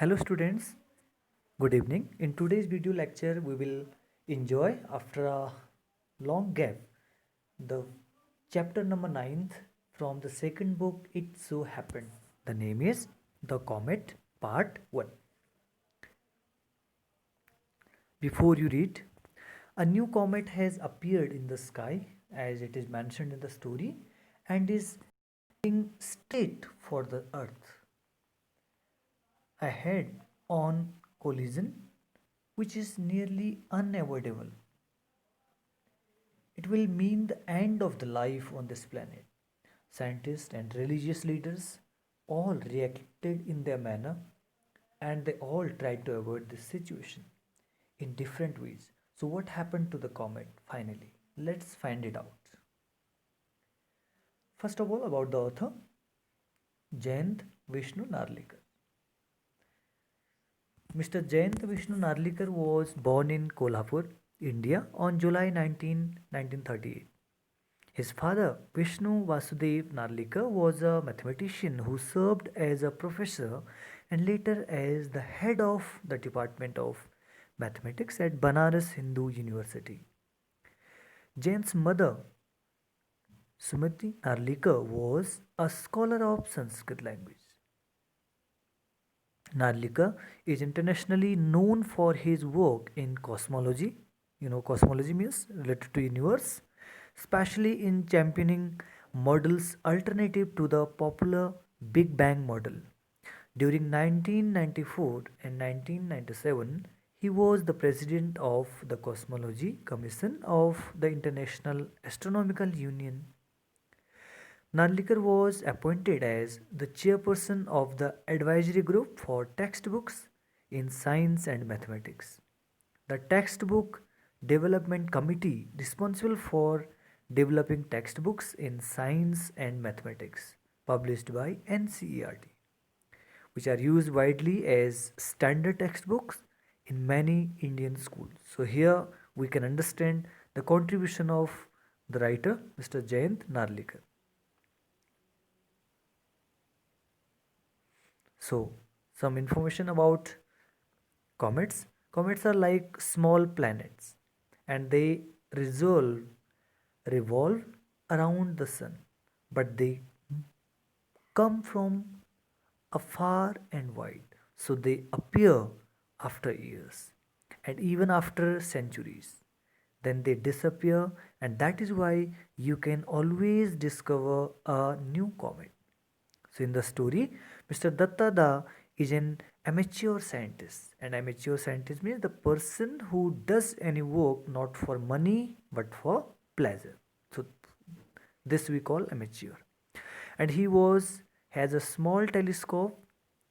Hello students, good evening. In today's video lecture, we will enjoy after a long gap the chapter number 9th from the second book It So Happened. The name is The Comet Part 1. Before you read, a new comet has appeared in the sky as it is mentioned in the story and is heading straight for the earth. A head-on collision which is nearly unavoidable. It will mean the end of the life on this planet. Scientists and religious leaders all reacted in their manner and they all tried to avoid this situation in different ways. So, what happened to the comet finally? Let's find it out. First of all, about the author Jayant Vishnu Narlikar. Mr. Jayant Vishnu Narlikar was born in Kolhapur, India on July 1938. His father, Vishnu Vasudev Narlikar, was a mathematician who served as a professor and later as the head of the Department of Mathematics at Banaras Hindu University. Jain's mother, Sumati Narlikar, was a scholar of Sanskrit language. Narlikar is internationally known for his work in cosmology. You know, cosmology means related to universe, especially in championing models alternative to the popular Big Bang model. During 1994 and 1997, he was the president of the Cosmology Commission of the International Astronomical Union. Narlikar was appointed as the chairperson of the advisory group for textbooks in science and mathematics. The textbook development committee responsible for developing textbooks in science and mathematics published by NCERT, which are used widely as standard textbooks in many Indian schools. So here we can understand the contribution of the writer Mr. Jayant Narlikar. So, some information about comets. Comets are like small planets and they resolve, revolve around the sun, but they come from afar and wide. So, they appear after years and even after centuries. Then they disappear, and that is why you can always discover a new comet. So in the story, Mr. Datta Da is an amateur scientist, and amateur scientist means the person who does any work not for money but for pleasure. So this we call amateur. And he was has a small telescope.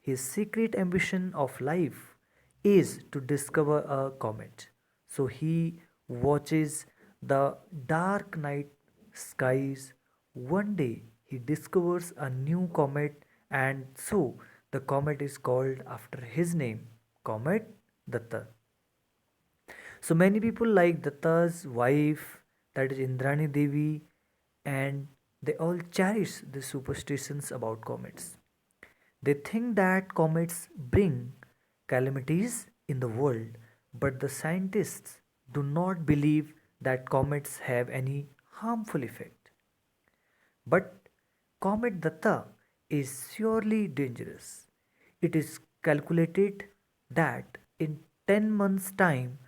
His secret ambition of life is to discover a comet. So he watches the dark night skies. One day he discovers a new comet, and so the comet is called after his name, Comet Datta. So many people like Datta's wife, that is Indrani Devi, and they all cherish the superstitions about comets. They think that comets bring calamities in the world, but the scientists do not believe that comets have any harmful effect. But Comet Datta is surely dangerous. It is calculated that in 10 months' time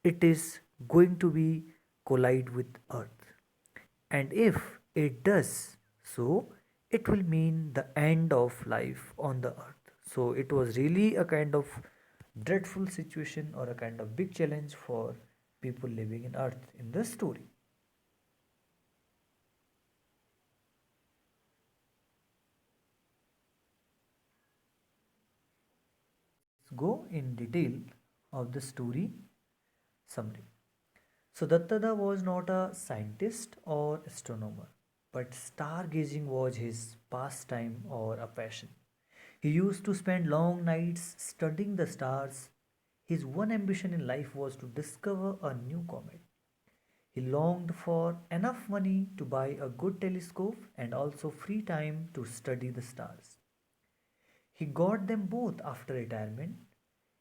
it is going to be collide with Earth. And if it does so, it will mean the end of life on the Earth. So it was really a kind of dreadful situation or a kind of big challenge for people living in Earth in the story. Let's go in detail of the story summary. So Dattada was not a scientist or astronomer, but stargazing was his pastime or a passion. He used to spend long nights studying the stars. His one ambition in life was to discover a new comet. He longed for enough money to buy a good telescope and also free time to study the stars. He got them both after retirement.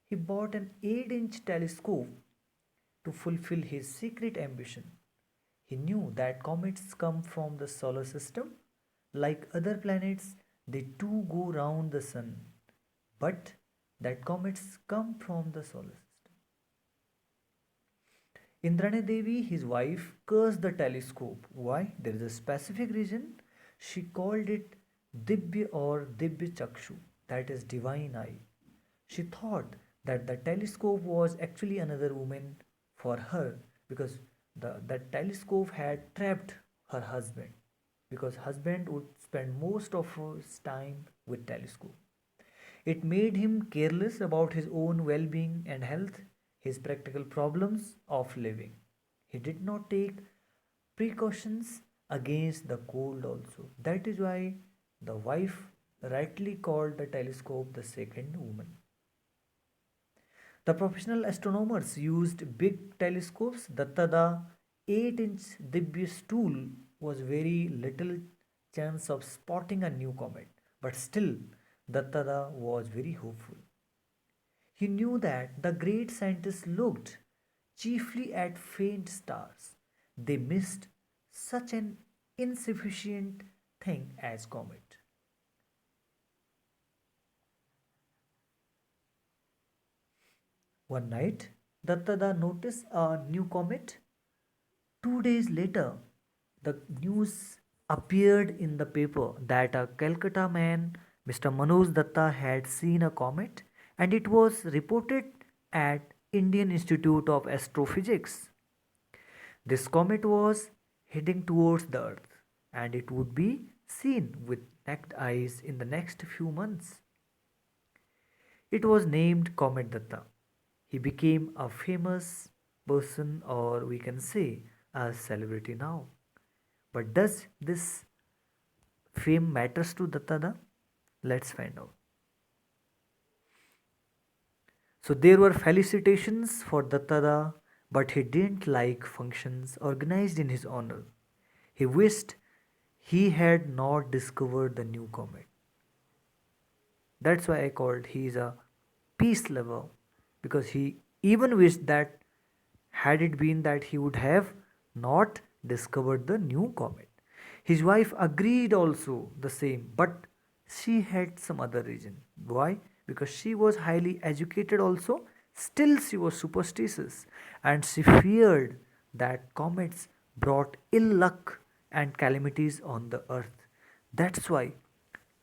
He bought an 8-inch telescope to fulfill his secret ambition. He knew that comets come from the solar system. Like other planets, they too go round the sun, but that comets come from the solar system. Indrani Devi, his wife, cursed the telescope. Why? There is a specific reason. She called it Dibya or Dibya Chakshu, that is divine eye. She thought that the telescope was actually another woman for her because that telescope had trapped her husband because husband would spend most of his time with telescope. It made him careless about his own well-being and health, his practical problems of living. He did not take precautions against the cold also. That is why the wife rightly called the telescope the second woman. The professional astronomers used big telescopes. Dattada 8-inch Dibya tool was very little chance of spotting a new comet, but still Dattada was very hopeful. He knew that the great scientists looked chiefly at faint stars. They missed such an insufficient thing as comet. One night, Dattada noticed a new comet. 2 days later, the news appeared in the paper that a Calcutta man, Mr. Manoj Datta, had seen a comet and it was reported at Indian Institute of Astrophysics. This comet was heading towards the Earth and it would be seen with naked eyes in the next few months. It was named Comet Datta. He became a famous person, or we can say a celebrity now. But does this fame matters to Dattada? Let's find out. So there were felicitations for Dattada, but he didn't like functions organized in his honor. He wished he had not discovered the new comet. That's why I called he is a peace lover because he even wished that had it been that he would have not discovered the new comet. His wife agreed also the same, but she had some other reason. Why? Because she was highly educated also, still she was superstitious and she feared that comets brought ill luck and calamities on the earth. That's why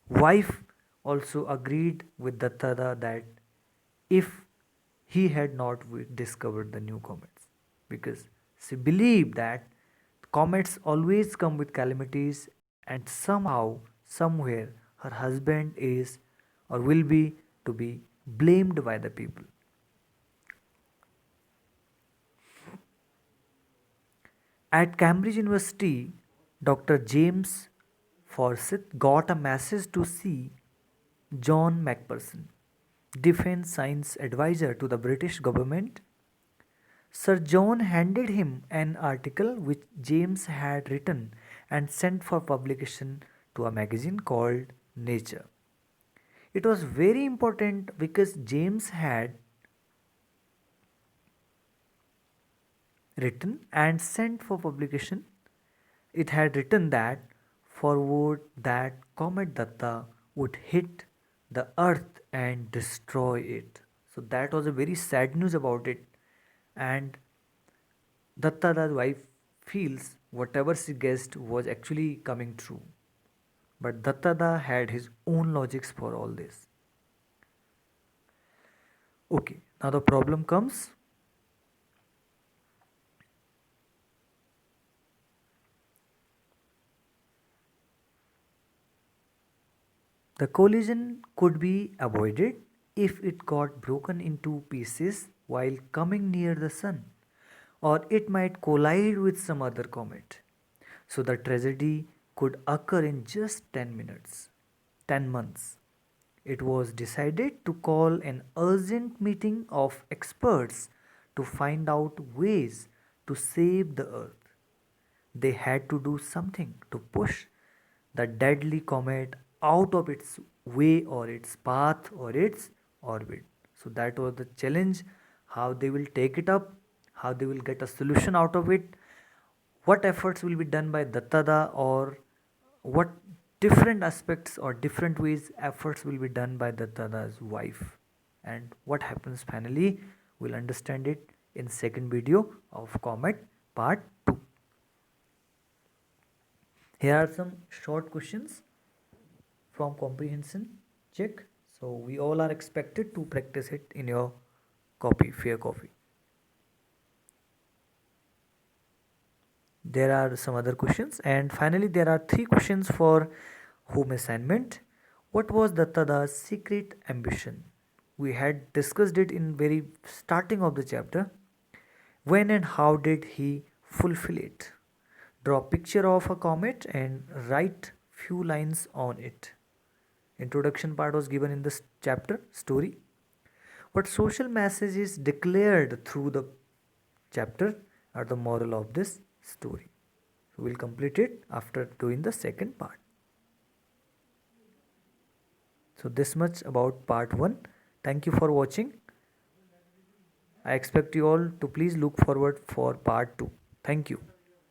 wife also agreed with Dattada that if he had not discovered the new comets because she believed that comets always come with calamities and somehow somewhere her husband is or will be to be blamed by the people. At Cambridge University, Dr. James Forsyth got a message to see John Macpherson, defense science advisor to the British government. Sir John handed him an article which James had written and sent for publication to a magazine called Nature. It was very important because James had written and sent for publication. It had written that forward that Comet Datta would hit the earth and destroy it. So that was a very sad news about it. And Dattada's wife feels whatever she guessed was actually coming true. But Dattada had his own logics for all this. Okay, now the problem comes. The collision could be avoided if it got broken into pieces while coming near the sun, or it might collide with some other comet. So the tragedy could occur in just 10 minutes, 10 months. It was decided to call an urgent meeting of experts to find out ways to save the earth. They had to do something to push the deadly comet out of its way or its path or its orbit. So that was the challenge, how they will take it up, how they will get a solution out of it, what efforts will be done by Dattada, or what different aspects or different ways efforts will be done by Dattada's wife, and what happens finally. We'll understand it in second video of Comet part 2. Here are some short questions from comprehension check. So we all are expected to practice it in your copy, fair copy. There are some other questions, and finally there are 3 questions for home assignment. What was Dattada's secret ambition? We had discussed it in very starting of the chapter. When and how did he fulfill it? Draw a picture of a comet and write few lines on it. Introduction part was given in this chapter story. What social message is declared through the chapter are the moral of this story. So we'll complete it after doing the second part. So this much about part 1. Thank you for watching. I expect you all to please look forward for part 2. Thank you.